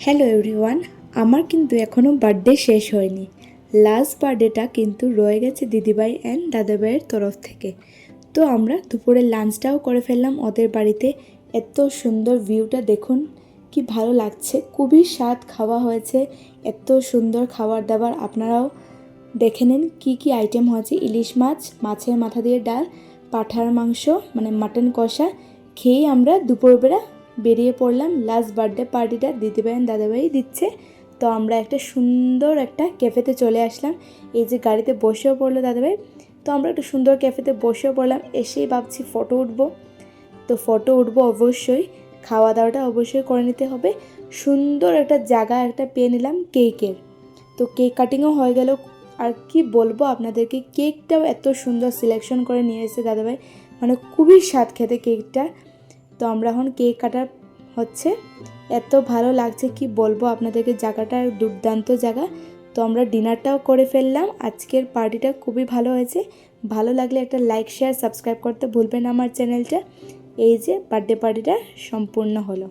Hello everyone, আমার কিন্তু এখনও বার্থডে শেষ হয়নি। লাস্ট বার্থডেটা কিন্তু রয়ে গেছে দিদিভাই অ্যান্ড দাদাভাইয়ের তরফ থেকে। তো আমরা দুপুরের লাঞ্চটাও করে ফেললাম ওদের বাড়িতে। এত সুন্দর ভিউটা দেখুন, কি ভালো লাগছে, খুবই স্বাদ খাওয়া হয়েছে। এত সুন্দর খাবার দাবার, আপনারাও দেখে নিন কী কী আইটেম হয়েছে। ইলিশ মাছ, মাছের মাথা দিয়ে ডাল, পাঁঠার মাংস মানে মাটন কষা খেয়েই আমরা দুপুরবেলা বেরিয়ে পড়লাম। লাস্ট বার্থডে পার্টিটা দিদিভাই দাদাভাই দিচ্ছে। তো আমরা একটা সুন্দর একটা ক্যাফেতে চলে আসলাম। এই যে গাড়িতে বসেও পড়লো দাদাভাই, তো আমরা একটা সুন্দর ক্যাফেতে বসেও পড়লাম। এসেই ভাবছি ফটো উঠবো, তো ফটো উঠবো অবশ্যই, খাওয়া দাওয়াটা অবশ্যই করে নিতে হবে। সুন্দর একটা জায়গা একটা পেয়ে নিলাম কেকের, তো কেক কাটিংও হয়ে গেল। আর কি বলবো আপনাদেরকে, কেকটাও এত সুন্দর সিলেকশন করে নিয়ে এসেছে দাদাভাই, মানে খুবই স্বাদ খেতে কেকটা। তো আমরা এখন কেক কাটার হচ্ছে, এত ভালো লাগছে কি বলবো আপনাদেরকে, জায়গাটা দুর্দান্ত জায়গা। তো আমরা ডিনারটাও করে ফেললাম। আজকের পার্টিটা খুবই ভালো হয়েছে। ভালো লাগলে একটা লাইক শেয়ার সাবস্ক্রাইব করতে ভুলবেন না আমার চ্যানেলটা। এই যে বার্থডে পার্টিটা সম্পূর্ণ হলো।